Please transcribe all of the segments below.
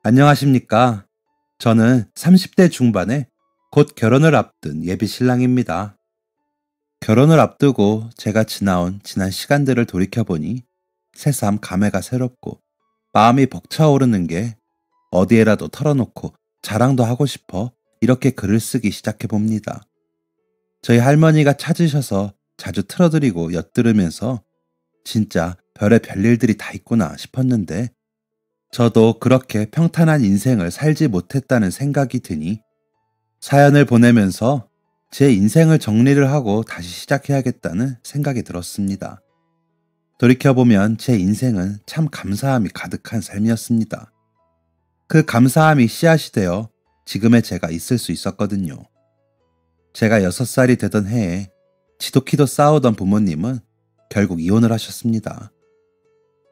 안녕하십니까. 저는 30대 중반에 곧 결혼을 앞둔 예비 신랑입니다. 결혼을 앞두고 제가 지나온 지난 시간들을 돌이켜보니 새삼 감회가 새롭고 마음이 벅차오르는 게 어디에라도 털어놓고 자랑도 하고 싶어 이렇게 글을 쓰기 시작해봅니다. 저희 할머니가 찾으셔서 자주 틀어드리고 엿들으면서 진짜 별의 별일들이 다 있구나 싶었는데 저도 그렇게 평탄한 인생을 살지 못했다는 생각이 드니 사연을 보내면서 제 인생을 정리를 하고 다시 시작해야겠다는 생각이 들었습니다. 돌이켜보면 제 인생은 참 감사함이 가득한 삶이었습니다. 그 감사함이 씨앗이 되어 지금의 제가 있을 수 있었거든요. 제가 6살이 되던 해에 지도키도 싸우던 부모님은 결국 이혼을 하셨습니다.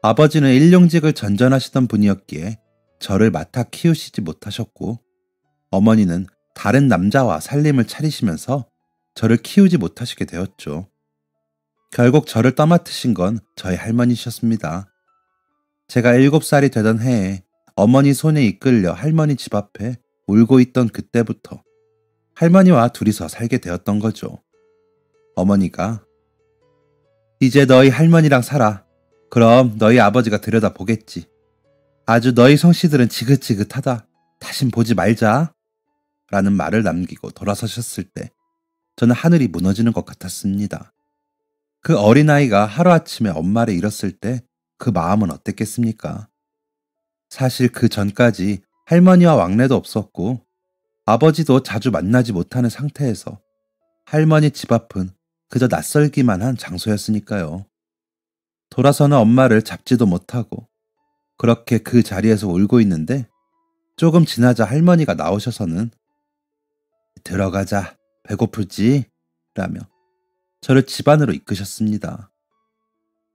아버지는 일용직을 전전하시던 분이었기에 저를 맡아 키우시지 못하셨고 어머니는 다른 남자와 살림을 차리시면서 저를 키우지 못하시게 되었죠. 결국 저를 떠맡으신 건 저희 할머니셨습니다. 제가 7살이 되던 해에 어머니 손에 이끌려 할머니 집 앞에 울고 있던 그때부터 할머니와 둘이서 살게 되었던 거죠. 어머니가 이제 너희 할머니랑 살아. 그럼 너희 아버지가 들여다보겠지. 아주 너희 성씨들은 지긋지긋하다. 다신 보지 말자. 라는 말을 남기고 돌아서셨을 때 저는 하늘이 무너지는 것 같았습니다. 그 어린아이가 하루아침에 엄마를 잃었을 때 그 마음은 어땠겠습니까? 사실 그 전까지 할머니와 왕래도 없었고 아버지도 자주 만나지 못하는 상태에서 할머니 집 앞은 그저 낯설기만 한 장소였으니까요. 돌아서는 엄마를 잡지도 못하고 그렇게 그 자리에서 울고 있는데 조금 지나자 할머니가 나오셔서는 들어가자, 배고프지? 라며 저를 집 안으로 이끄셨습니다.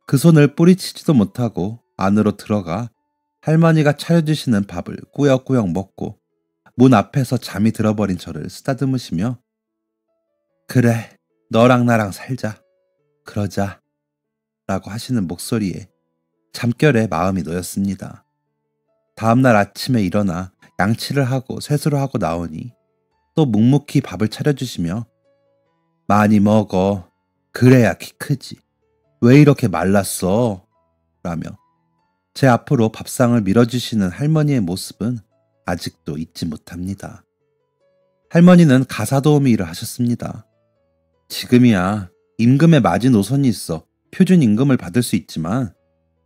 그 손을 뿌리치지도 못하고 안으로 들어가 할머니가 차려주시는 밥을 꾸역꾸역 먹고 문 앞에서 잠이 들어버린 저를 쓰다듬으시며 그래, 너랑 나랑 살자. 그러자. 라고 하시는 목소리에 잠결에 마음이 놓였습니다. 다음날 아침에 일어나 양치를 하고 세수를 하고 나오니 또 묵묵히 밥을 차려주시며 많이 먹어. 그래야 키 크지. 왜 이렇게 말랐어? 라며 제 앞으로 밥상을 밀어주시는 할머니의 모습은 아직도 잊지 못합니다. 할머니는 가사도우미 일을 하셨습니다. 지금이야 임금의 마지노선이 있어 표준 임금을 받을 수 있지만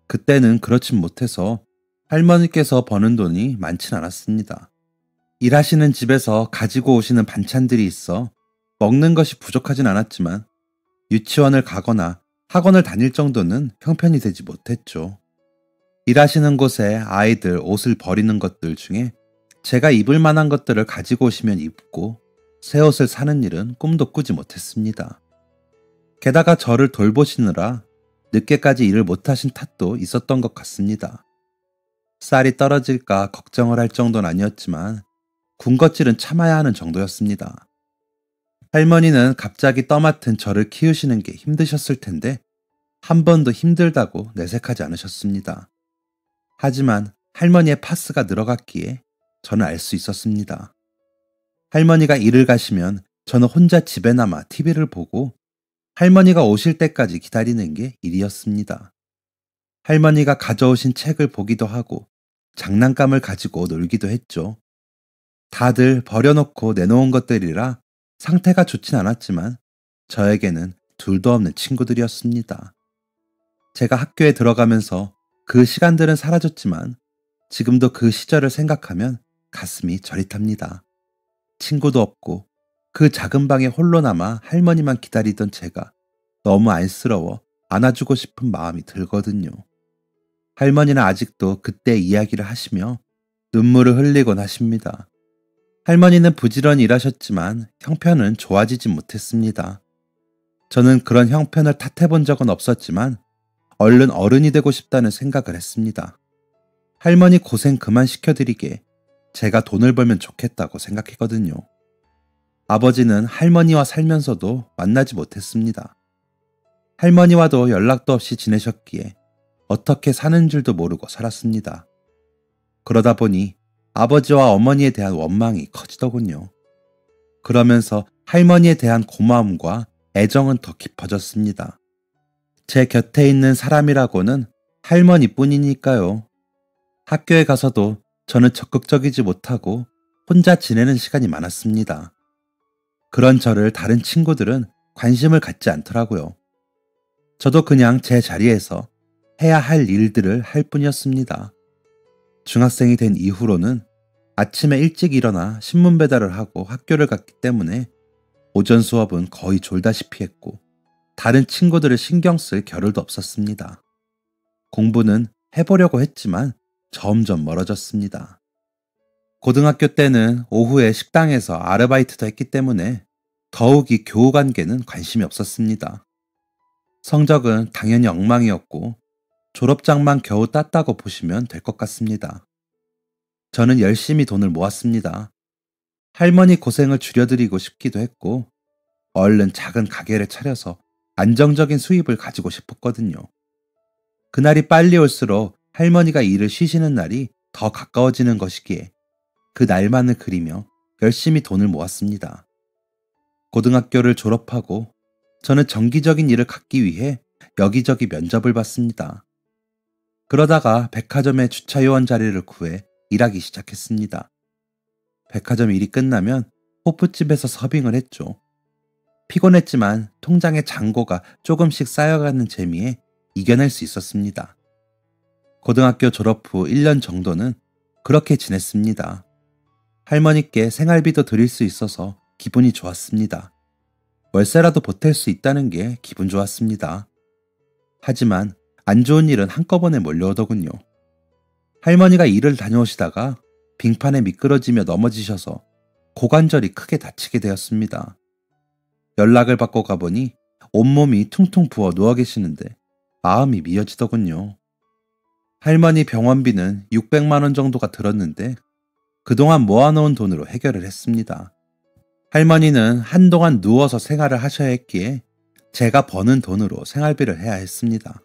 그때는 그렇진 못해서 할머니께서 버는 돈이 많진 않았습니다. 일하시는 집에서 가지고 오시는 반찬들이 있어 먹는 것이 부족하진 않았지만 유치원을 가거나 학원을 다닐 정도는 형편이 되지 못했죠. 일하시는 곳에 아이들 옷을 버리는 것들 중에 제가 입을 만한 것들을 가지고 오시면 입고 새 옷을 사는 일은 꿈도 꾸지 못했습니다. 게다가 저를 돌보시느라 늦게까지 일을 못하신 탓도 있었던 것 같습니다. 쌀이 떨어질까 걱정을 할 정도는 아니었지만 군것질은 참아야 하는 정도였습니다. 할머니는 갑자기 떠맡은 저를 키우시는 게 힘드셨을 텐데 한 번도 힘들다고 내색하지 않으셨습니다. 하지만 할머니의 파스가 늘어갔기에 저는 알 수 있었습니다. 할머니가 일을 가시면 저는 혼자 집에 남아 TV를 보고 할머니가 오실 때까지 기다리는 게 일이었습니다. 할머니가 가져오신 책을 보기도 하고 장난감을 가지고 놀기도 했죠. 다들 버려놓고 내놓은 것들이라 상태가 좋진 않았지만 저에게는 둘도 없는 친구들이었습니다. 제가 학교에 들어가면서 그 시간들은 사라졌지만 지금도 그 시절을 생각하면 가슴이 저릿합니다. 친구도 없고 그 작은 방에 홀로 남아 할머니만 기다리던 제가 너무 안쓰러워 안아주고 싶은 마음이 들거든요. 할머니는 아직도 그때 이야기를 하시며 눈물을 흘리곤 하십니다. 할머니는 부지런히 일하셨지만 형편은 좋아지지 못했습니다. 저는 그런 형편을 탓해본 적은 없었지만 얼른 어른이 되고 싶다는 생각을 했습니다. 할머니 고생 그만 시켜드리게 제가 돈을 벌면 좋겠다고 생각했거든요. 아버지는 할머니와 살면서도 만나지 못했습니다. 할머니와도 연락도 없이 지내셨기에 어떻게 사는 줄도 모르고 살았습니다. 그러다 보니 아버지와 어머니에 대한 원망이 커지더군요. 그러면서 할머니에 대한 고마움과 애정은 더 깊어졌습니다. 제 곁에 있는 사람이라고는 할머니뿐이니까요. 학교에 가서도 저는 적극적이지 못하고 혼자 지내는 시간이 많았습니다. 그런 저를 다른 친구들은 관심을 갖지 않더라고요. 저도 그냥 제 자리에서 해야 할 일들을 할 뿐이었습니다. 중학생이 된 이후로는 아침에 일찍 일어나 신문 배달을 하고 학교를 갔기 때문에 오전 수업은 거의 졸다시피 했고 다른 친구들을 신경 쓸 겨를도 없었습니다. 공부는 해보려고 했지만 점점 멀어졌습니다. 고등학교 때는 오후에 식당에서 아르바이트도 했기 때문에 더욱이 교우 관계는 관심이 없었습니다. 성적은 당연히 엉망이었고 졸업장만 겨우 땄다고 보시면 될 것 같습니다. 저는 열심히 돈을 모았습니다. 할머니 고생을 줄여드리고 싶기도 했고 얼른 작은 가게를 차려서 안정적인 수입을 가지고 싶었거든요. 그날이 빨리 올수록 할머니가 일을 쉬시는 날이 더 가까워지는 것이기에 그 날만을 그리며 열심히 돈을 모았습니다. 고등학교를 졸업하고 저는 정기적인 일을 갖기 위해 여기저기 면접을 봤습니다. 그러다가 백화점의 주차요원 자리를 구해 일하기 시작했습니다. 백화점 일이 끝나면 호프집에서 서빙을 했죠. 피곤했지만 통장에 잔고가 조금씩 쌓여가는 재미에 이겨낼 수 있었습니다. 고등학교 졸업 후 1년 정도는 그렇게 지냈습니다. 할머니께 생활비도 드릴 수 있어서 기분이 좋았습니다. 월세라도 보탤 수 있다는 게 기분 좋았습니다. 하지만 안 좋은 일은 한꺼번에 몰려오더군요. 할머니가 일을 다녀오시다가 빙판에 미끄러지며 넘어지셔서 고관절이 크게 다치게 되었습니다. 연락을 받고 가보니 온몸이 퉁퉁 부어 누워 계시는데 마음이 미어지더군요. 할머니 병원비는 600만 원 정도가 들었는데 그동안 모아놓은 돈으로 해결을 했습니다. 할머니는 한동안 누워서 생활을 하셔야 했기에 제가 버는 돈으로 생활비를 해야 했습니다.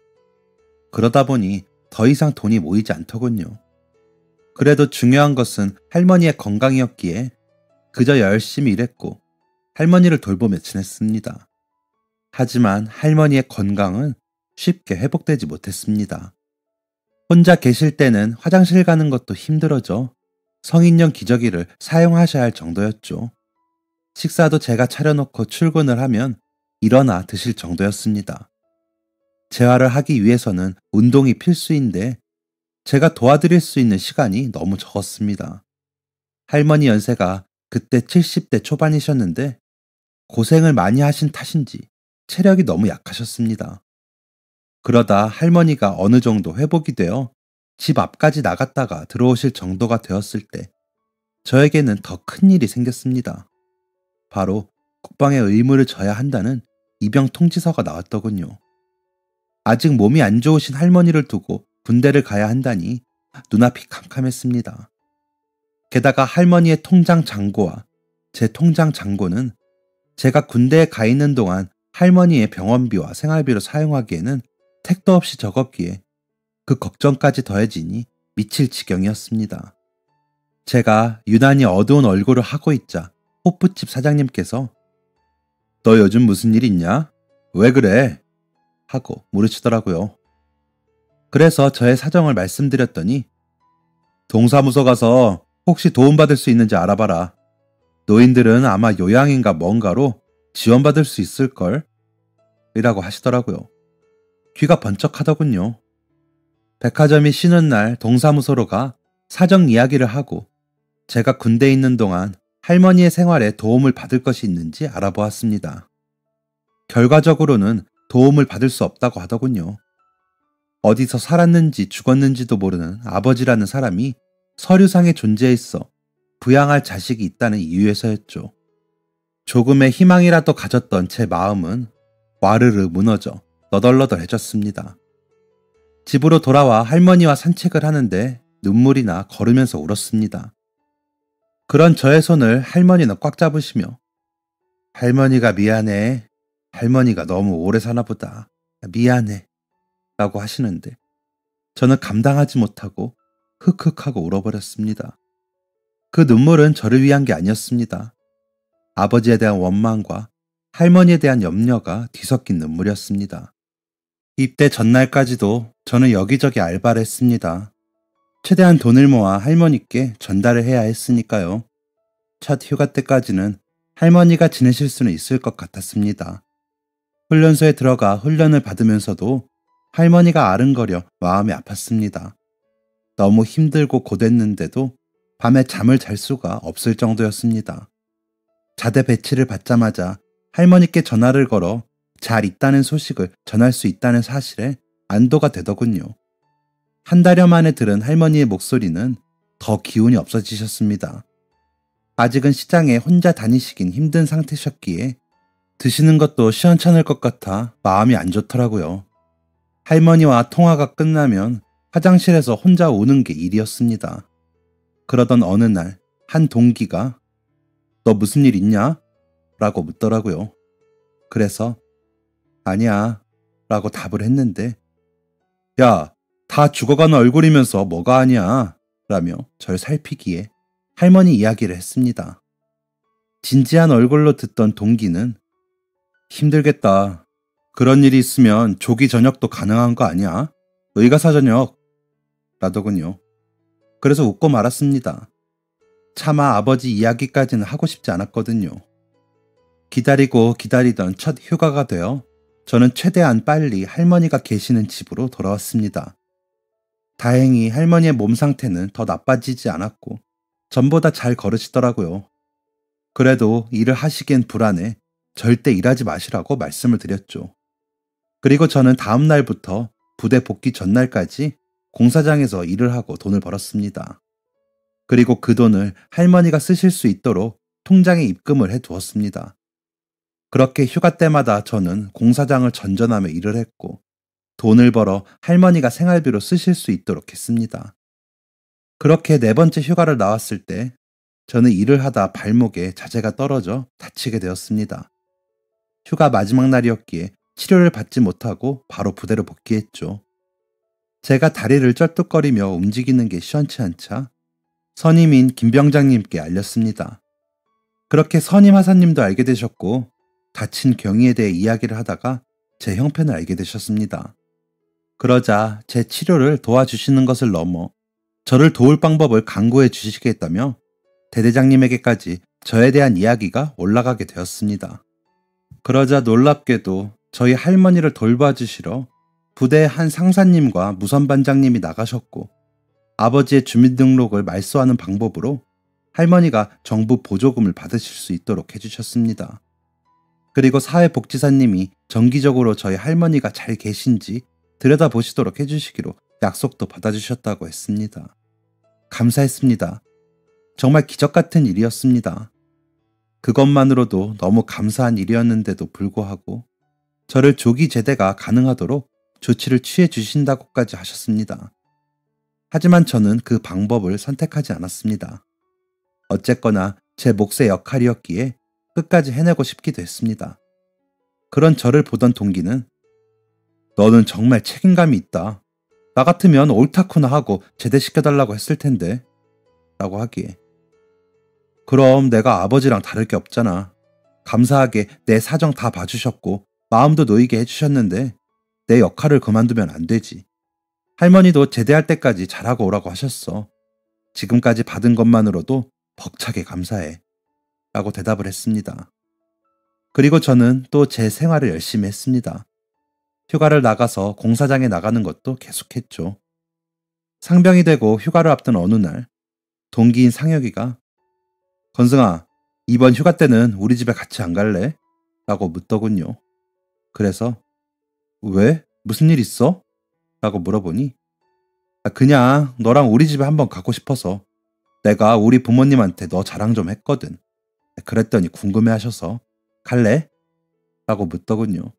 그러다 보니 더 이상 돈이 모이지 않더군요. 그래도 중요한 것은 할머니의 건강이었기에 그저 열심히 일했고 할머니를 돌보며 지냈습니다. 하지만 할머니의 건강은 쉽게 회복되지 못했습니다. 혼자 계실 때는 화장실 가는 것도 힘들어져 성인용 기저귀를 사용하셔야 할 정도였죠. 식사도 제가 차려놓고 출근을 하면 일어나 드실 정도였습니다. 재활을 하기 위해서는 운동이 필수인데 제가 도와드릴 수 있는 시간이 너무 적었습니다. 할머니 연세가 그때 70대 초반이셨는데 고생을 많이 하신 탓인지 체력이 너무 약하셨습니다. 그러다 할머니가 어느 정도 회복이 되어 집 앞까지 나갔다가 들어오실 정도가 되었을 때 저에게는 더 큰 일이 생겼습니다. 바로 국방의 의무를 져야 한다는 입영 통지서가 나왔더군요. 아직 몸이 안 좋으신 할머니를 두고 군대를 가야 한다니 눈앞이 캄캄했습니다. 게다가 할머니의 통장 잔고와 제 통장 잔고는 제가 군대에 가 있는 동안 할머니의 병원비와 생활비로 사용하기에는 택도 없이 적었기에 그 걱정까지 더해지니 미칠 지경이었습니다. 제가 유난히 어두운 얼굴을 하고 있자 호프집 사장님께서 "너 요즘 무슨 일 있냐? 왜 그래?" 하고 물으시더라고요. 그래서 저의 사정을 말씀드렸더니 "동사무소 가서 혹시 도움받을 수 있는지 알아봐라. 노인들은 아마 요양인가 뭔가로 지원받을 수 있을걸?" 이라고 하시더라고요. 귀가 번쩍하더군요. 백화점이 쉬는 날 동사무소로 가 사정 이야기를 하고 제가 군대에 있는 동안 할머니의 생활에 도움을 받을 것이 있는지 알아보았습니다. 결과적으로는 도움을 받을 수 없다고 하더군요. 어디서 살았는지 죽었는지도 모르는 아버지라는 사람이 서류상에 존재해 있어 부양할 자식이 있다는 이유에서였죠. 조금의 희망이라도 가졌던 제 마음은 와르르 무너져 너덜너덜해졌습니다. 집으로 돌아와 할머니와 산책을 하는데 눈물이 나 걸으면서 울었습니다. 그런 저의 손을 할머니는 꽉 잡으시며 "할머니가 미안해. 할머니가 너무 오래 사나 보다. 미안해." 라고 하시는데 저는 감당하지 못하고 흑흑하고 울어버렸습니다. 그 눈물은 저를 위한 게 아니었습니다. 아버지에 대한 원망과 할머니에 대한 염려가 뒤섞인 눈물이었습니다. 입대 전날까지도 저는 여기저기 알바를 했습니다. 최대한 돈을 모아 할머니께 전달을 해야 했으니까요. 첫 휴가 때까지는 할머니가 지내실 수는 있을 것 같았습니다. 훈련소에 들어가 훈련을 받으면서도 할머니가 아른거려 마음이 아팠습니다. 너무 힘들고 고됐는데도 밤에 잠을 잘 수가 없을 정도였습니다. 자대 배치를 받자마자 할머니께 전화를 걸어 잘 있다는 소식을 전할 수 있다는 사실에 안도가 되더군요. 한 달여 만에 들은 할머니의 목소리는 더 기운이 없어지셨습니다. 아직은 시장에 혼자 다니시긴 힘든 상태셨기에 드시는 것도 시원찮을 것 같아 마음이 안 좋더라고요. 할머니와 통화가 끝나면 화장실에서 혼자 우는 게 일이었습니다. 그러던 어느 날 한 동기가 너 무슨 일 있냐? 라고 묻더라고요. 그래서 아니야 라고 답을 했는데 야, 다 죽어가는 얼굴이면서 뭐가 아니야 라며 절 살피기에 할머니 이야기를 했습니다. 진지한 얼굴로 듣던 동기는 힘들겠다. 그런 일이 있으면 조기 전역도 가능한 거 아니야? 의가사 전역 라더군요. 그래서 웃고 말았습니다. 차마 아버지 이야기까지는 하고 싶지 않았거든요. 기다리고 기다리던 첫 휴가가 되어 저는 최대한 빨리 할머니가 계시는 집으로 돌아왔습니다. 다행히 할머니의 몸 상태는 더 나빠지지 않았고 전보다 잘 걸으시더라고요. 그래도 일을 하시기엔 불안해 절대 일하지 마시라고 말씀을 드렸죠. 그리고 저는 다음 날부터 부대 복귀 전날까지 공사장에서 일을 하고 돈을 벌었습니다. 그리고 그 돈을 할머니가 쓰실 수 있도록 통장에 입금을 해두었습니다. 그렇게 휴가 때마다 저는 공사장을 전전하며 일을 했고 돈을 벌어 할머니가 생활비로 쓰실 수 있도록 했습니다. 그렇게 네 번째 휴가를 나왔을 때 저는 일을 하다 발목에 자재가 떨어져 다치게 되었습니다. 휴가 마지막 날이었기에 치료를 받지 못하고 바로 부대로 복귀했죠. 제가 다리를 쩔뚝거리며 움직이는 게 시원치 않자 선임인 김 병장님께 알렸습니다. 그렇게 선임 하사님도 알게 되셨고 다친 경위에 대해 이야기를 하다가 제 형편을 알게 되셨습니다. 그러자 제 치료를 도와주시는 것을 넘어 저를 도울 방법을 강구해 주시겠다며 대대장님에게까지 저에 대한 이야기가 올라가게 되었습니다. 그러자 놀랍게도 저희 할머니를 돌봐주시러 부대의 한 상사님과 무선반장님이 나가셨고 아버지의 주민등록을 말소하는 방법으로 할머니가 정부 보조금을 받으실 수 있도록 해주셨습니다. 그리고 사회복지사님이 정기적으로 저희 할머니가 잘 계신지 들여다보시도록 해주시기로 약속도 받아주셨다고 했습니다. 감사했습니다. 정말 기적 같은 일이었습니다. 그것만으로도 너무 감사한 일이었는데도 불구하고 저를 조기 제대가 가능하도록 조치를 취해 주신다고까지 하셨습니다. 하지만 저는 그 방법을 선택하지 않았습니다. 어쨌거나 제 몫의 역할이었기에 끝까지 해내고 싶기도 했습니다. 그런 저를 보던 동기는 너는 정말 책임감이 있다. 나 같으면 옳다구나 하고 제대시켜달라고 했을 텐데 라고 하기에 그럼 내가 아버지랑 다를 게 없잖아. 감사하게 내 사정 다 봐주셨고 마음도 놓이게 해주셨는데 내 역할을 그만두면 안 되지. 할머니도 제대할 때까지 잘하고 오라고 하셨어. 지금까지 받은 것만으로도 벅차게 감사해. 라고 대답을 했습니다. 그리고 저는 또 제 생활을 열심히 했습니다. 휴가를 나가서 공사장에 나가는 것도 계속했죠. 상병이 되고 휴가를 앞둔 어느 날 동기인 상혁이가 건승아, 이번 휴가 때는 우리 집에 같이 안 갈래? 라고 묻더군요. 그래서 왜? 무슨 일 있어? 라고 물어보니 그냥 너랑 우리 집에 한번 가고 싶어서 내가 우리 부모님한테 너 자랑 좀 했거든. 그랬더니 궁금해하셔서 갈래? 라고 묻더군요.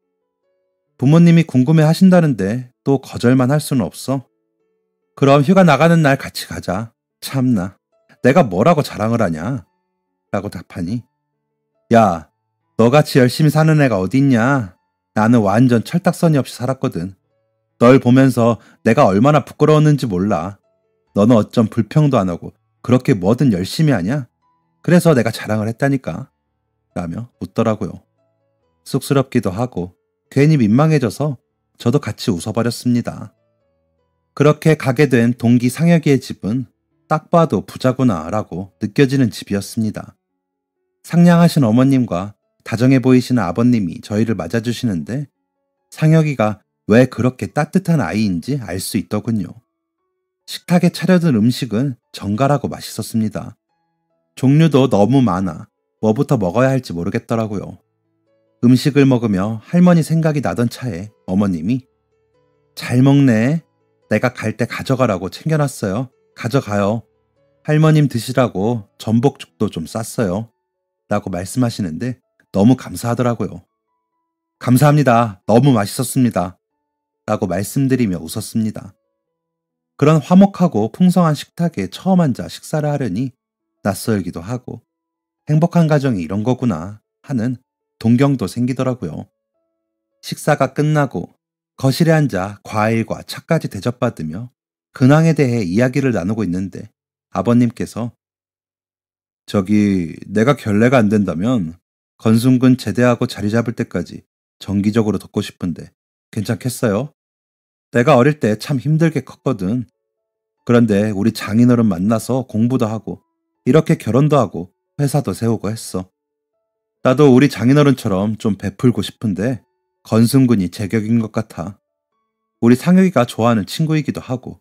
부모님이 궁금해 하신다는데 또 거절만 할 수는 없어. 그럼 휴가 나가는 날 같이 가자. 참나, 내가 뭐라고 자랑을 하냐? 라고 답하니 야, 너같이 열심히 사는 애가 어딨냐? 나는 완전 철딱서니 없이 살았거든. 널 보면서 내가 얼마나 부끄러웠는지 몰라. 너는 어쩜 불평도 안 하고 그렇게 뭐든 열심히 하냐? 그래서 내가 자랑을 했다니까. 라며 웃더라고요. 쑥스럽기도 하고 괜히 민망해져서 저도 같이 웃어버렸습니다. 그렇게 가게 된 동기 상혁이의 집은 딱 봐도 부자구나 라고 느껴지는 집이었습니다. 상냥하신 어머님과 다정해 보이시는 아버님이 저희를 맞아주시는데 상혁이가 왜 그렇게 따뜻한 아이인지 알 수 있더군요. 식탁에 차려둔 음식은 정갈하고 맛있었습니다. 종류도 너무 많아 뭐부터 먹어야 할지 모르겠더라고요. 음식을 먹으며 할머니 생각이 나던 차에 어머님이 잘 먹네. 내가 갈 때 가져가라고 챙겨놨어요. 가져가요. 할머님 드시라고 전복죽도 좀 쌌어요. 라고 말씀하시는데 너무 감사하더라고요. 감사합니다. 너무 맛있었습니다. 라고 말씀드리며 웃었습니다. 그런 화목하고 풍성한 식탁에 처음 앉아 식사를 하려니 낯설기도 하고 행복한 가정이 이런 거구나 하는 동경도 생기더라고요. 식사가 끝나고 거실에 앉아 과일과 차까지 대접받으며 근황에 대해 이야기를 나누고 있는데 아버님께서 저기 내가 결례가 안 된다면 건순군 제대하고 자리 잡을 때까지 정기적으로 돕고 싶은데 괜찮겠어요? 내가 어릴 때 참 힘들게 컸거든. 그런데 우리 장인어른 만나서 공부도 하고 이렇게 결혼도 하고 회사도 세우고 했어. 나도 우리 장인어른처럼 좀 베풀고 싶은데 건순군이 제격인 것 같아. 우리 상혁이가 좋아하는 친구이기도 하고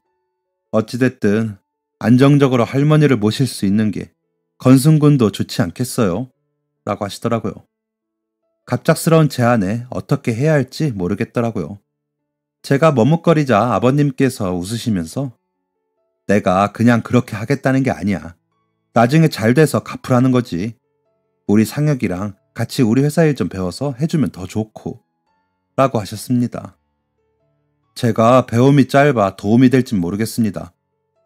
어찌됐든 안정적으로 할머니를 모실 수 있는 게 건순군도 좋지 않겠어요? 라고 하시더라고요. 갑작스러운 제안에 어떻게 해야 할지 모르겠더라고요. 제가 머뭇거리자 아버님께서 웃으시면서 내가 그냥 그렇게 하겠다는 게 아니야. 나중에 잘 돼서 갚으라는 거지. 우리 상혁이랑 같이 우리 회사 일 좀 배워서 해주면 더 좋고 라고 하셨습니다. 제가 배움이 짧아 도움이 될진 모르겠습니다.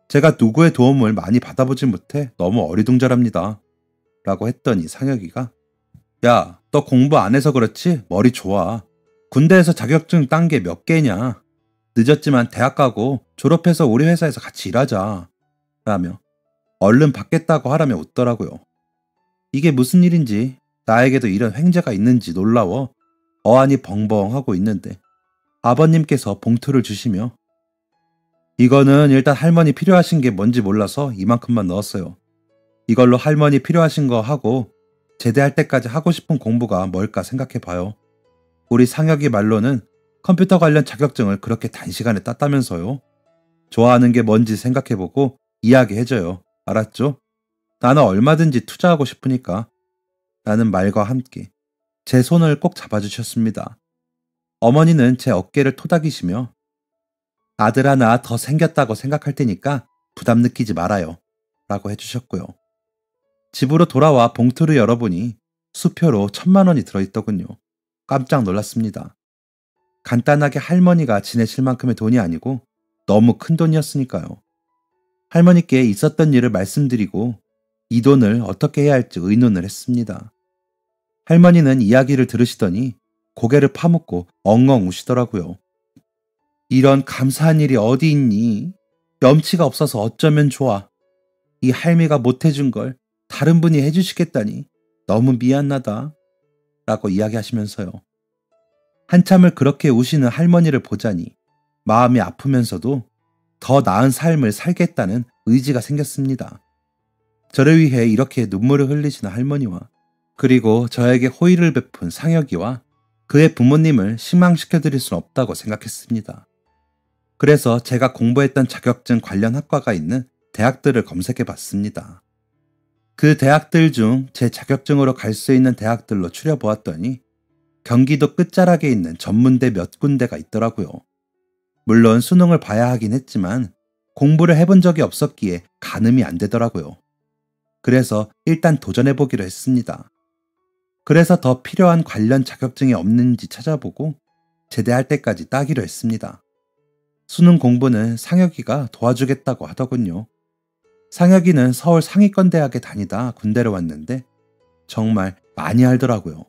제가 누구의 도움을 많이 받아보지 못해 너무 어리둥절합니다. 라고 했더니 상혁이가 야, 너 공부 안 해서 그렇지 머리 좋아. 군대에서 자격증 딴 게 몇 개냐. 늦었지만 대학 가고 졸업해서 우리 회사에서 같이 일하자. 라며 얼른 받겠다고 하라며 웃더라고요. 이게 무슨 일인지 나에게도 이런 횡재가 있는지 놀라워 어안이 벙벙하고 있는데 아버님께서 봉투를 주시며 이거는 일단 할머니 필요하신 게 뭔지 몰라서 이만큼만 넣었어요. 이걸로 할머니 필요하신 거 하고 제대할 때까지 하고 싶은 공부가 뭘까 생각해봐요. 우리 상혁이 말로는 컴퓨터 관련 자격증을 그렇게 단시간에 땄다면서요. 좋아하는 게 뭔지 생각해보고 이야기해줘요. 알았죠? 나는 얼마든지 투자하고 싶으니까. 라는 말과 함께 제 손을 꼭 잡아주셨습니다. 어머니는 제 어깨를 토닥이시며 아들 하나 더 생겼다고 생각할 테니까 부담 느끼지 말아요. 라고 해주셨고요. 집으로 돌아와 봉투를 열어보니 수표로 1,000만 원이 들어있더군요. 깜짝 놀랐습니다. 간단하게 할머니가 지내실 만큼의 돈이 아니고 너무 큰 돈이었으니까요. 할머니께 있었던 일을 말씀드리고 이 돈을 어떻게 해야 할지 의논을 했습니다. 할머니는 이야기를 들으시더니 고개를 파묻고 엉엉 우시더라고요. 이런 감사한 일이 어디 있니? 염치가 없어서 어쩌면 좋아. 이 할미가 못해준 걸 다른 분이 해주시겠다니 너무 미안하다. 라고 이야기하시면서요. 한참을 그렇게 우시는 할머니를 보자니 마음이 아프면서도 더 나은 삶을 살겠다는 의지가 생겼습니다. 저를 위해 이렇게 눈물을 흘리시는 할머니와 그리고 저에게 호의를 베푼 상혁이와 그의 부모님을 실망시켜드릴 수는 없다고 생각했습니다. 그래서 제가 공부했던 자격증 관련 학과가 있는 대학들을 검색해 봤습니다. 그 대학들 중 제 자격증으로 갈 수 있는 대학들로 추려보았더니 경기도 끝자락에 있는 전문대 몇 군데가 있더라고요. 물론 수능을 봐야 하긴 했지만 공부를 해본 적이 없었기에 가늠이 안 되더라고요. 그래서 일단 도전해보기로 했습니다. 그래서 더 필요한 관련 자격증이 없는지 찾아보고 제대할 때까지 따기로 했습니다. 수능 공부는 상혁이가 도와주겠다고 하더군요. 상혁이는 서울 상위권 대학에 다니다 군대를 왔는데 정말 많이 알더라고요.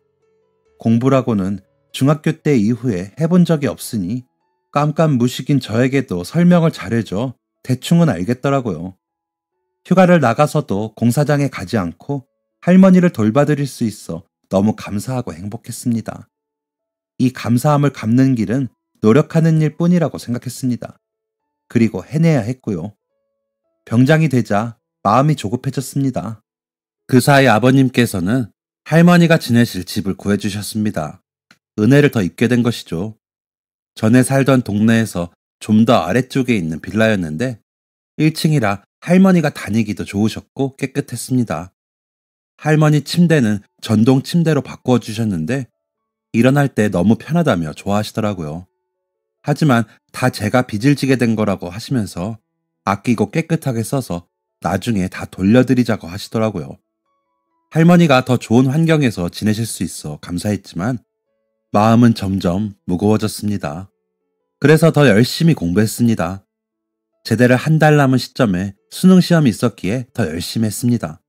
공부라고는 중학교 때 이후에 해본 적이 없으니 깜깜무식인 저에게도 설명을 잘해줘 대충은 알겠더라고요. 휴가를 나가서도 공사장에 가지 않고 할머니를 돌봐드릴 수 있어 너무 감사하고 행복했습니다. 이 감사함을 갚는 길은 노력하는 일 뿐이라고 생각했습니다. 그리고 해내야 했고요. 병장이 되자 마음이 조급해졌습니다. 그 사이 아버님께서는 할머니가 지내실 집을 구해주셨습니다. 은혜를 더 입게 된 것이죠. 전에 살던 동네에서 좀 더 아래쪽에 있는 빌라였는데 1층이라 할머니가 다니기도 좋으셨고 깨끗했습니다. 할머니 침대는 전동 침대로 바꾸어 주셨는데 일어날 때 너무 편하다며 좋아하시더라고요. 하지만 다 제가 빚을 지게 된 거라고 하시면서 아끼고 깨끗하게 써서 나중에 다 돌려드리자고 하시더라고요. 할머니가 더 좋은 환경에서 지내실 수 있어 감사했지만 마음은 점점 무거워졌습니다. 그래서 더 열심히 공부했습니다. 제대를 한 달 남은 시점에 수능 시험이 있었기에 더 열심히 했습니다.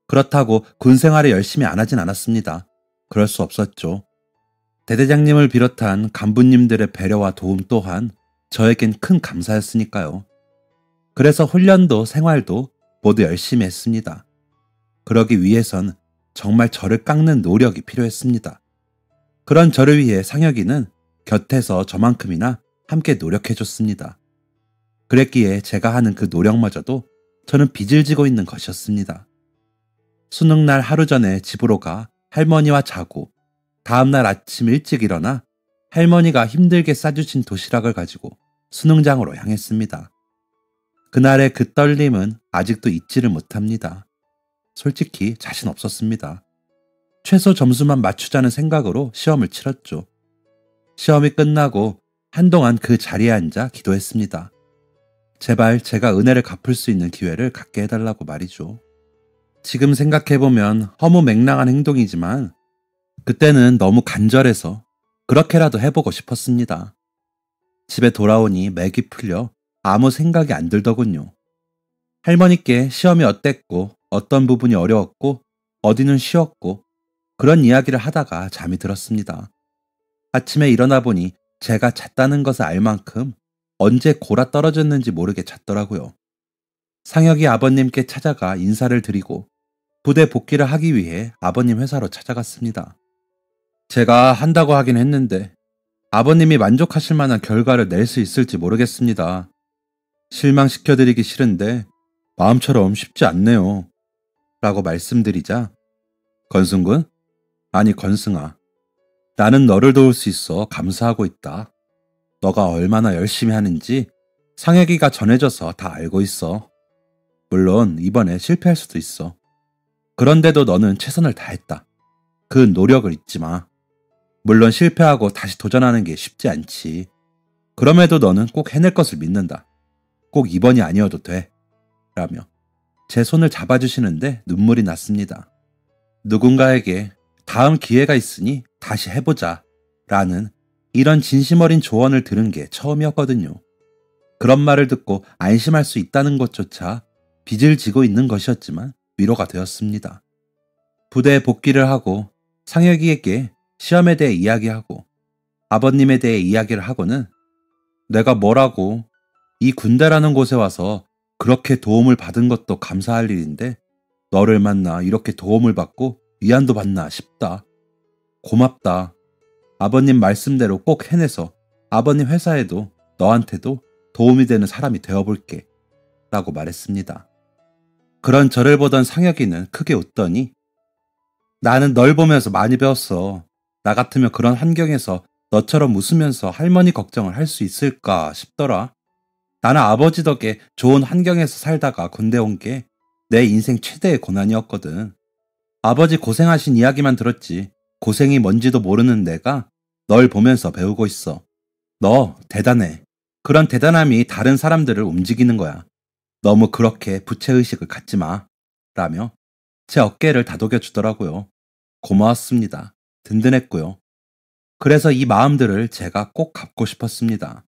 그렇다고 군 생활을 열심히 안 하진 않았습니다. 그럴 수 없었죠. 대대장님을 비롯한 간부님들의 배려와 도움 또한 저에겐 큰 감사였으니까요. 그래서 훈련도 생활도 모두 열심히 했습니다. 그러기 위해선 정말 저를 깎는 노력이 필요했습니다. 그런 저를 위해 상혁이는 곁에서 저만큼이나 함께 노력해줬습니다. 그랬기에 제가 하는 그 노력마저도 저는 빚을 지고 있는 것이었습니다. 수능날 하루 전에 집으로 가 할머니와 자고 다음날 아침 일찍 일어나 할머니가 힘들게 싸주신 도시락을 가지고 수능장으로 향했습니다. 그날의 그 떨림은 아직도 잊지를 못합니다. 솔직히 자신 없었습니다. 최소 점수만 맞추자는 생각으로 시험을 치렀죠. 시험이 끝나고 한동안 그 자리에 앉아 기도했습니다. 제발 제가 은혜를 갚을 수 있는 기회를 갖게 해달라고 말이죠. 지금 생각해보면 허무맹랑한 행동이지만 그때는 너무 간절해서 그렇게라도 해보고 싶었습니다. 집에 돌아오니 맥이 풀려 아무 생각이 안 들더군요. 할머니께 시험이 어땠고 어떤 부분이 어려웠고 어디는 쉬웠고 그런 이야기를 하다가 잠이 들었습니다. 아침에 일어나 보니 제가 잤다는 것을 알 만큼 언제 골아 떨어졌는지 모르게 잤더라고요. 상혁이 아버님께 찾아가 인사를 드리고 부대 복귀를 하기 위해 아버님 회사로 찾아갔습니다. 제가 한다고 하긴 했는데 아버님이 만족하실 만한 결과를 낼 수 있을지 모르겠습니다. 실망시켜드리기 싫은데 마음처럼 쉽지 않네요. 라고 말씀드리자 건승군? 아니 건승아. 나는 너를 도울 수 있어 감사하고 있다. 너가 얼마나 열심히 하는지 상혁이가 전해줘서 다 알고 있어. 물론 이번에 실패할 수도 있어. 그런데도 너는 최선을 다했다. 그 노력을 잊지 마. 물론 실패하고 다시 도전하는 게 쉽지 않지. 그럼에도 너는 꼭 해낼 것을 믿는다. 꼭 이번이 아니어도 돼. 라며 제 손을 잡아주시는데 눈물이 났습니다. 누군가에게 다음 기회가 있으니 다시 해보자 라는 이런 진심 어린 조언을 들은 게 처음이었거든요. 그런 말을 듣고 안심할 수 있다는 것조차 빚을 지고 있는 것이었지만 위로가 되었습니다. 부대에 복귀를 하고 상혁이에게 시험에 대해 이야기하고 아버님에 대해 이야기를 하고는 내가 뭐라고 이 군대라는 곳에 와서 그렇게 도움을 받은 것도 감사할 일인데 너를 만나 이렇게 도움을 받고 위안도 받나 싶다. 고맙다. 아버님 말씀대로 꼭 해내서 아버님 회사에도 너한테도 도움이 되는 사람이 되어볼게. 라고 말했습니다. 그런 저를 보던 상혁이는 크게 웃더니 나는 널 보면서 많이 배웠어. 나 같으면 그런 환경에서 너처럼 웃으면서 할머니 걱정을 할 수 있을까 싶더라. 나는 아버지 덕에 좋은 환경에서 살다가 군대 온 게 내 인생 최대의 고난이었거든. 아버지 고생하신 이야기만 들었지 고생이 뭔지도 모르는 내가 널 보면서 배우고 있어. 너 대단해. 그런 대단함이 다른 사람들을 움직이는 거야. 너무 그렇게 부채의식을 갖지 마. 라며 제 어깨를 다독여 주더라고요. 고마웠습니다. 든든했고요. 그래서 이 마음들을 제가 꼭 갚고 싶었습니다.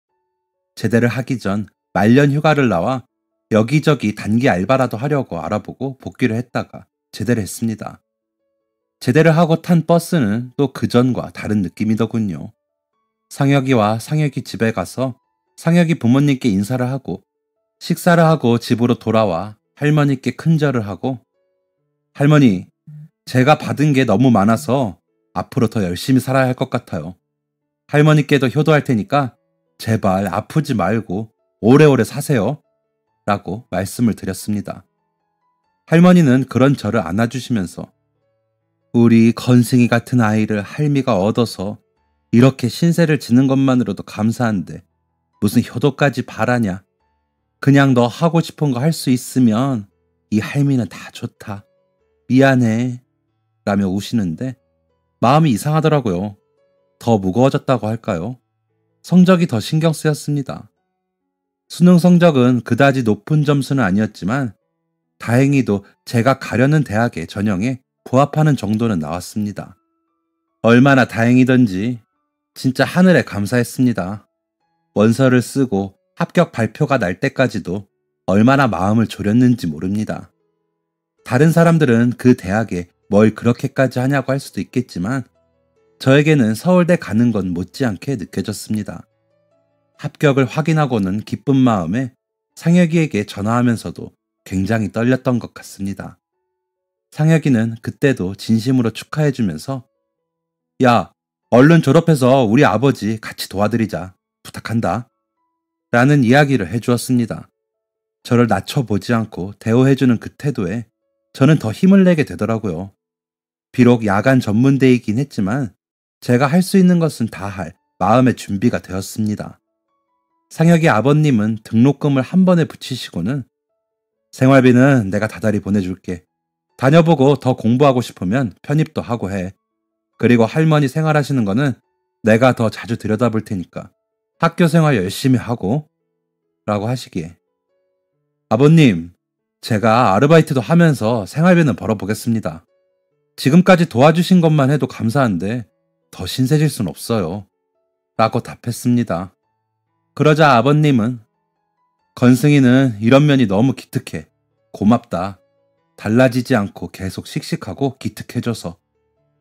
제대를 하기 전 말년 휴가를 나와 여기저기 단기 알바라도 하려고 알아보고 복귀를 했다가 제대를 했습니다. 제대를 하고 탄 버스는 또 그전과 다른 느낌이더군요. 상혁이와 상혁이 집에 가서 상혁이 부모님께 인사를 하고 식사를 하고 집으로 돌아와 할머니께 큰절을 하고 할머니, 제가 받은 게 너무 많아서 앞으로 더 열심히 살아야 할 것 같아요. 할머니께도 효도할 테니까 제발 아프지 말고 오래오래 사세요. 라고 말씀을 드렸습니다. 할머니는 그런 저를 안아주시면서 우리 건승이 같은 아이를 할미가 얻어서 이렇게 신세를 지는 것만으로도 감사한데 무슨 효도까지 바라냐. 그냥 너 하고 싶은 거 할 수 있으면 이 할미는 다 좋다. 미안해. 라며 우시는데 마음이 이상하더라고요. 더 무거워졌다고 할까요? 성적이 더 신경 쓰였습니다. 수능 성적은 그다지 높은 점수는 아니었지만 다행히도 제가 가려는 대학의 전형에 부합하는 정도는 나왔습니다. 얼마나 다행이던지 진짜 하늘에 감사했습니다. 원서를 쓰고 합격 발표가 날 때까지도 얼마나 마음을 졸였는지 모릅니다. 다른 사람들은 그 대학에 뭘 그렇게까지 하냐고 할 수도 있겠지만 저에게는 서울대 가는 건 못지않게 느껴졌습니다. 합격을 확인하고는 기쁜 마음에 상혁이에게 전화하면서도 굉장히 떨렸던 것 같습니다. 상혁이는 그때도 진심으로 축하해주면서 야, 얼른 졸업해서 우리 아버지 같이 도와드리자. 부탁한다. 라는 이야기를 해주었습니다. 저를 낮춰보지 않고 대우해주는 그 태도에 저는 더 힘을 내게 되더라고요. 비록 야간 전문대이긴 했지만 제가 할 수 있는 것은 다 할 마음의 준비가 되었습니다. 상혁이 아버님은 등록금을 한 번에 붙이시고는 생활비는 내가 다달이 보내줄게. 다녀보고 더 공부하고 싶으면 편입도 하고 해. 그리고 할머니 생활하시는 거는 내가 더 자주 들여다볼 테니까 학교 생활 열심히 하고 라고 하시기에 아버님, 제가 아르바이트도 하면서 생활비는 벌어보겠습니다. 지금까지 도와주신 것만 해도 감사한데 더 신세질 순 없어요. 라고 답했습니다. 그러자 아버님은 건승이는 이런 면이 너무 기특해. 고맙다. 달라지지 않고 계속 씩씩하고 기특해줘서.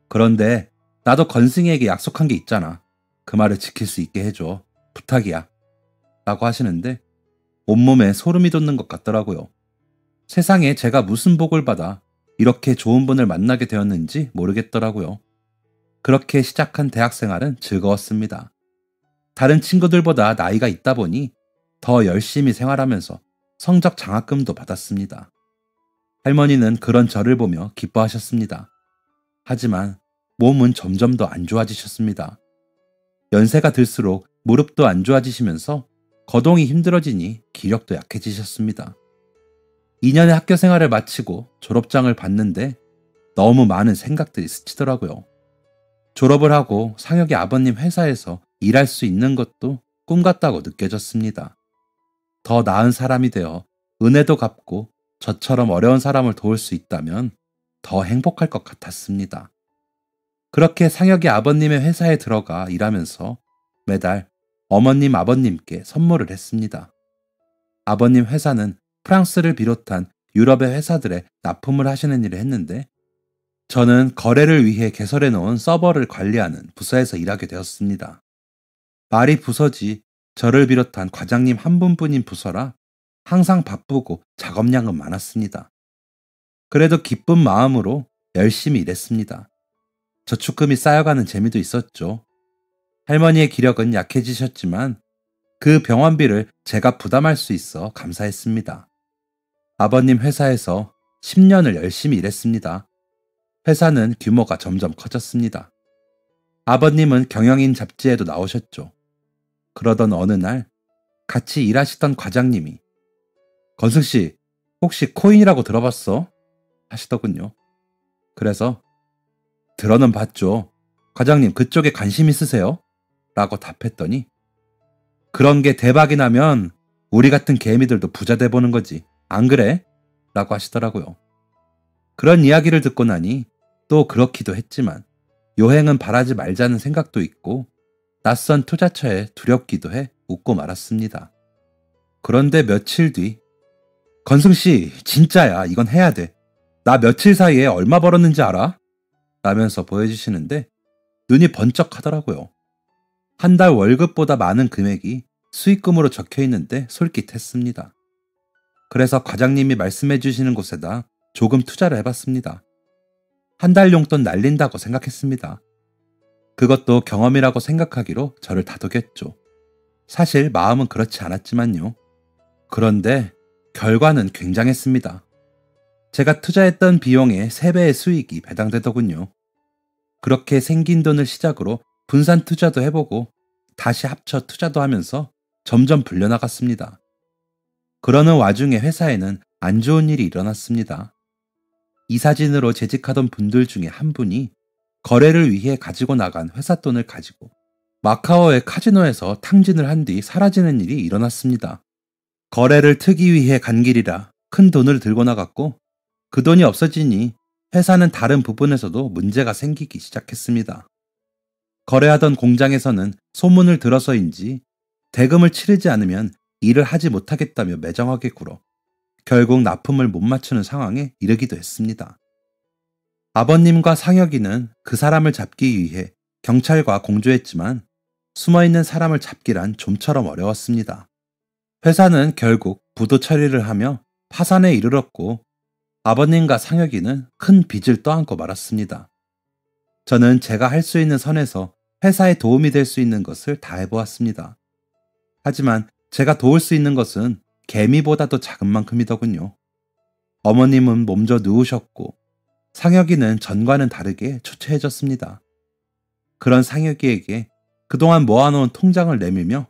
그런데 나도 건승이에게 약속한 게 있잖아. 그 말을 지킬 수 있게 해줘. 부탁이야. 라고 하시는데 온몸에 소름이 돋는 것 같더라고요. 세상에 제가 무슨 복을 받아 이렇게 좋은 분을 만나게 되었는지 모르겠더라고요. 그렇게 시작한 대학생활은 즐거웠습니다. 다른 친구들보다 나이가 있다 보니 더 열심히 생활하면서 성적 장학금도 받았습니다. 할머니는 그런 저를 보며 기뻐하셨습니다. 하지만 몸은 점점 더 안 좋아지셨습니다. 연세가 들수록 무릎도 안 좋아지시면서 거동이 힘들어지니 기력도 약해지셨습니다. 2년의 학교 생활을 마치고 졸업장을 받는데 너무 많은 생각들이 스치더라고요. 졸업을 하고 상혁이 아버님 회사에서 일할 수 있는 것도 꿈 같다고 느껴졌습니다. 더 나은 사람이 되어 은혜도 갚고 저처럼 어려운 사람을 도울 수 있다면 더 행복할 것 같았습니다. 그렇게 상혁이 아버님의 회사에 들어가 일하면서 매달 어머님 아버님께 선물을 했습니다. 아버님 회사는 프랑스를 비롯한 유럽의 회사들에 납품을 하시는 일을 했는데 저는 거래를 위해 개설해 놓은 서버를 관리하는 부서에서 일하게 되었습니다. 말이 부서지 저를 비롯한 과장님 한 분뿐인 부서라 항상 바쁘고 작업량은 많았습니다. 그래도 기쁜 마음으로 열심히 일했습니다. 저축금이 쌓여가는 재미도 있었죠. 할머니의 기력은 약해지셨지만 그 병원비를 제가 부담할 수 있어 감사했습니다. 아버님 회사에서 10년을 열심히 일했습니다. 회사는 규모가 점점 커졌습니다. 아버님은 경영인 잡지에도 나오셨죠. 그러던 어느 날 같이 일하시던 과장님이 건승씨, 혹시 코인이라고 들어봤어? 하시더군요. 그래서 들어는 봤죠. 과장님 그쪽에 관심 있으세요? 라고 답했더니 그런 게 대박이 나면 우리 같은 개미들도 부자 돼보는 거지. 안 그래? 라고 하시더라고요. 그런 이야기를 듣고 나니 또 그렇기도 했지만 요행은 바라지 말자는 생각도 있고 낯선 투자처에 두렵기도 해 웃고 말았습니다. 그런데 며칠 뒤 건승씨 진짜야 이건 해야 돼. 나 며칠 사이에 얼마 벌었는지 알아? 라면서 보여주시는데 눈이 번쩍 하더라고요. 한 달 월급보다 많은 금액이 수익금으로 적혀 있는데 솔깃했습니다. 그래서 과장님이 말씀해 주시는 곳에다 조금 투자를 해봤습니다. 한 달 용돈 날린다고 생각했습니다. 그것도 경험이라고 생각하기로 저를 다독였죠. 사실 마음은 그렇지 않았지만요. 그런데 결과는 굉장했습니다. 제가 투자했던 비용의 3배의 수익이 배당되더군요. 그렇게 생긴 돈을 시작으로 분산 투자도 해보고 다시 합쳐 투자도 하면서 점점 불려나갔습니다. 그러는 와중에 회사에는 안 좋은 일이 일어났습니다. 이사진으로 재직하던 분들 중에 한 분이 거래를 위해 가지고 나간 회사 돈을 가지고 마카오의 카지노에서 탕진을 한 뒤 사라지는 일이 일어났습니다. 거래를 트기 위해 간 길이라 큰 돈을 들고 나갔고 그 돈이 없어지니 회사는 다른 부분에서도 문제가 생기기 시작했습니다. 거래하던 공장에서는 소문을 들어서인지 대금을 치르지 않으면 일을 하지 못하겠다며 매정하게 굴어 결국 납품을 못 맞추는 상황에 이르기도 했습니다. 아버님과 상혁이는 그 사람을 잡기 위해 경찰과 공조했지만 숨어있는 사람을 잡기란 좀처럼 어려웠습니다. 회사는 결국 부도 처리를 하며 파산에 이르렀고 아버님과 상혁이는 큰 빚을 떠안고 말았습니다. 저는 제가 할 수 있는 선에서 회사에 도움이 될 수 있는 것을 다 해보았습니다. 하지만 제가 도울 수 있는 것은 개미보다도 작은 만큼이더군요. 어머님은 몸져 누우셨고 상혁이는 전과는 다르게 초췌해졌습니다. 그런 상혁이에게 그동안 모아놓은 통장을 내밀며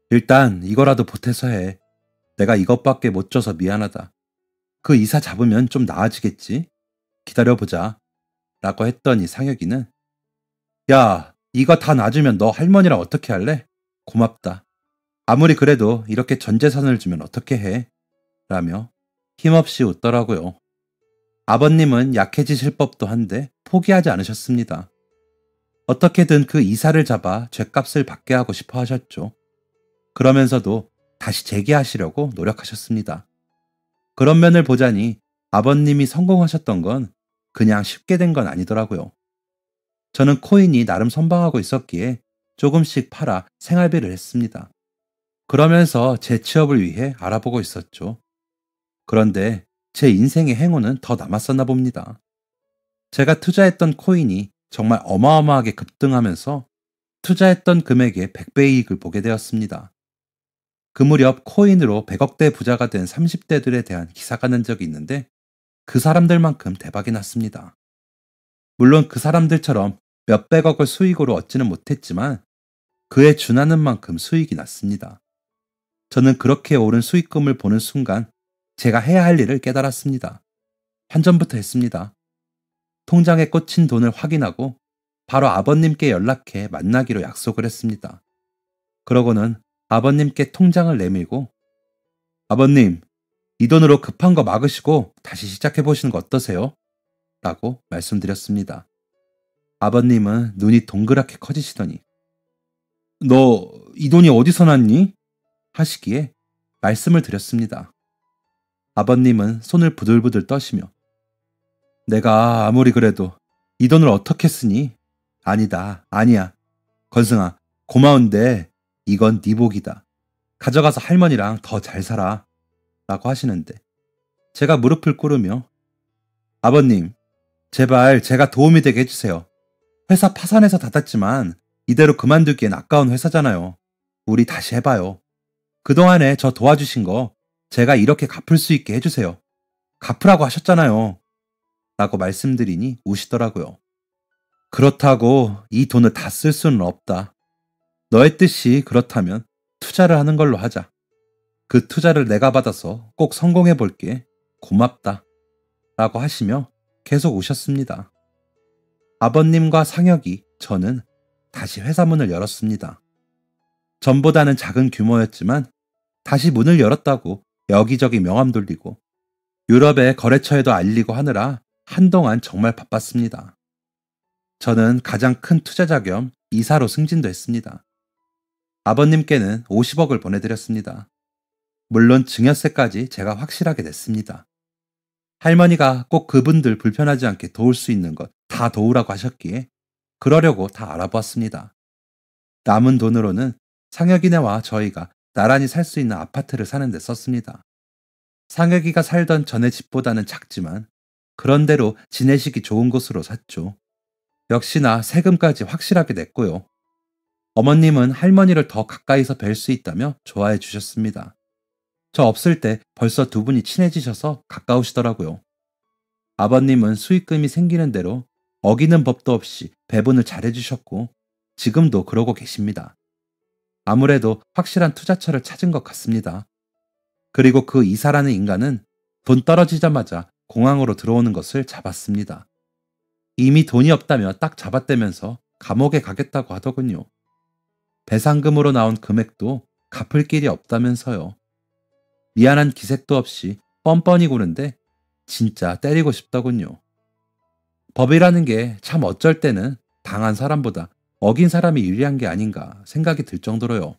일단 이거라도 보태서 해. 내가 이것밖에 못 줘서 미안하다. 그 이사 잡으면 좀 나아지겠지? 기다려보자. 라고 했더니 상혁이는 야, 이거 다 놔주면 너 할머니랑 어떻게 할래? 고맙다. 아무리 그래도 이렇게 전 재산을 주면 어떻게 해? 라며 힘없이 웃더라고요. 아버님은 약해지실 법도 한데 포기하지 않으셨습니다. 어떻게든 그 이사를 잡아 죗값을 받게 하고 싶어 하셨죠. 그러면서도 다시 재기하시려고 노력하셨습니다. 그런 면을 보자니 아버님이 성공하셨던 건 그냥 쉽게 된 건 아니더라고요. 저는 코인이 나름 선방하고 있었기에 조금씩 팔아 생활비를 했습니다. 그러면서 제 취업을 위해 알아보고 있었죠. 그런데 제 인생의 행운은 더 남았었나 봅니다. 제가 투자했던 코인이 정말 어마어마하게 급등하면서 투자했던 금액의 100배 이익을 보게 되었습니다. 그 무렵 코인으로 100억대 부자가 된 30대들에 대한 기사가 난 적이 있는데 그 사람들만큼 대박이 났습니다. 물론 그 사람들처럼 몇백억을 수익으로 얻지는 못했지만 그에 준하는 만큼 수익이 났습니다. 저는 그렇게 오른 수익금을 보는 순간 제가 해야 할 일을 깨달았습니다. 환전부터 했습니다. 통장에 꽂힌 돈을 확인하고 바로 아버님께 연락해 만나기로 약속을 했습니다. 그러고는 아버님께 통장을 내밀고 아버님, 이 돈으로 급한 거 막으시고 다시 시작해보시는 거 어떠세요? 라고 말씀드렸습니다. 아버님은 눈이 동그랗게 커지시더니 너 이 돈이 어디서 났니? 하시기에 말씀을 드렸습니다. 아버님은 손을 부들부들 떠시며 내가 아무리 그래도 이 돈을 어떻게 쓰니? 아니다, 아니야. 건승아, 고마운데 이건 네 복이다. 가져가서 할머니랑 더 잘 살아. 라고 하시는데 제가 무릎을 꿇으며 아버님, 제발 제가 도움이 되게 해주세요. 회사 파산해서 닫았지만 이대로 그만두기엔 아까운 회사잖아요. 우리 다시 해봐요. 그동안에 저 도와주신 거 제가 이렇게 갚을 수 있게 해주세요. 갚으라고 하셨잖아요. 라고 말씀드리니 우시더라고요. 그렇다고 이 돈을 다 쓸 수는 없다. 너의 뜻이 그렇다면 투자를 하는 걸로 하자. 그 투자를 내가 받아서 꼭 성공해 볼게. 고맙다. 라고 하시며 계속 우셨습니다. 아버님과 상혁이, 저는 다시 회사 문을 열었습니다. 전보다는 작은 규모였지만 다시 문을 열었다고 여기저기 명함 돌리고 유럽의 거래처에도 알리고 하느라 한동안 정말 바빴습니다. 저는 가장 큰 투자자 겸 이사로 승진도 했습니다. 아버님께는 50억을 보내드렸습니다. 물론 증여세까지 제가 확실하게 냈습니다. 할머니가 꼭 그분들 불편하지 않게 도울 수 있는 것 다 도우라고 하셨기에 그러려고 다 알아보았습니다. 남은 돈으로는 상혁이네와 저희가 나란히 살 수 있는 아파트를 사는 데 썼습니다. 상혁이가 살던 전에 집보다는 작지만 그런대로 지내시기 좋은 곳으로 샀죠. 역시나 세금까지 확실하게 냈고요. 어머님은 할머니를 더 가까이서 뵐 수 있다며 좋아해 주셨습니다. 저 없을 때 벌써 두 분이 친해지셔서 가까우시더라고요. 아버님은 수익금이 생기는 대로 어기는 법도 없이 배분을 잘해주셨고 지금도 그러고 계십니다. 아무래도 확실한 투자처를 찾은 것 같습니다. 그리고 그 이사라는 인간은 돈 떨어지자마자 공항으로 들어오는 것을 잡았습니다. 이미 돈이 없다며 딱 잡았다면서 감옥에 가겠다고 하더군요. 배상금으로 나온 금액도 갚을 길이 없다면서요. 미안한 기색도 없이 뻔뻔히 구는데 진짜 때리고 싶더군요. 법이라는 게 참 어쩔 때는 당한 사람보다 어긴 사람이 유리한 게 아닌가 생각이 들 정도로요.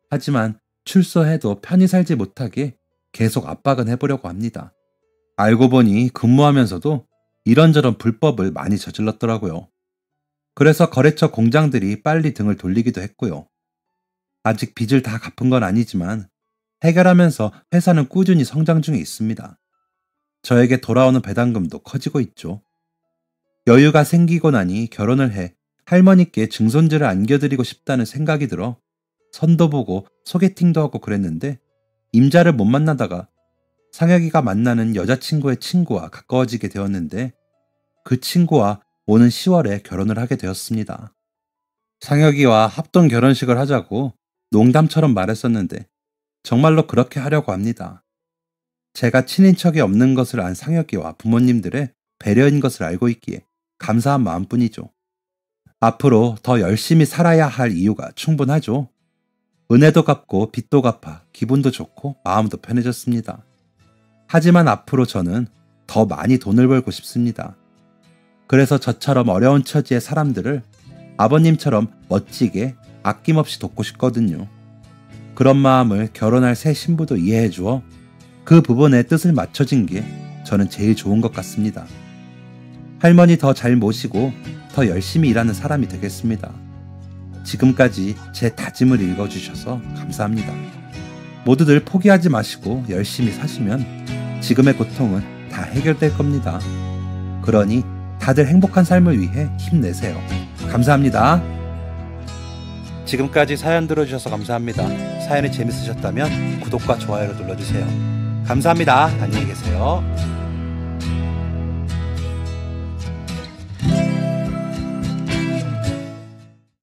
하지만 출소해도 편히 살지 못하게 계속 압박은 해보려고 합니다. 알고 보니 근무하면서도 이런저런 불법을 많이 저질렀더라고요. 그래서 거래처 공장들이 빨리 등을 돌리기도 했고요. 아직 빚을 다 갚은 건 아니지만 해결하면서 회사는 꾸준히 성장 중에 있습니다. 저에게 돌아오는 배당금도 커지고 있죠. 여유가 생기고 나니 결혼을 해 할머니께 증손주를 안겨드리고 싶다는 생각이 들어 선도 보고 소개팅도 하고 그랬는데 임자를 못 만나다가 상혁이가 만나는 여자친구의 친구와 가까워지게 되었는데 그 친구와 오는 10월에 결혼을 하게 되었습니다. 상혁이와 합동 결혼식을 하자고 농담처럼 말했었는데 정말로 그렇게 하려고 합니다. 제가 친인척이 없는 것을 안 상혁이와 부모님들의 배려인 것을 알고 있기에 감사한 마음뿐이죠. 앞으로 더 열심히 살아야 할 이유가 충분하죠. 은혜도 갚고 빚도 갚아 기분도 좋고 마음도 편해졌습니다. 하지만 앞으로 저는 더 많이 돈을 벌고 싶습니다. 그래서 저처럼 어려운 처지의 사람들을 아버님처럼 멋지게 아낌없이 돕고 싶거든요. 그런 마음을 결혼할 새 신부도 이해해 주어 그 부분에 뜻을 맞춰진 게 저는 제일 좋은 것 같습니다. 할머니 더 잘 모시고 더 열심히 일하는 사람이 되겠습니다. 지금까지 제 다짐을 읽어주셔서 감사합니다. 모두들 포기하지 마시고 열심히 사시면 지금의 고통은 다 해결될 겁니다. 그러니 다들 행복한 삶을 위해 힘내세요. 감사합니다. 지금까지 사연 들어주셔서 감사합니다. 사연이 재밌으셨다면 구독과 좋아요를 눌러주세요. 감사합니다. 안녕히 계세요.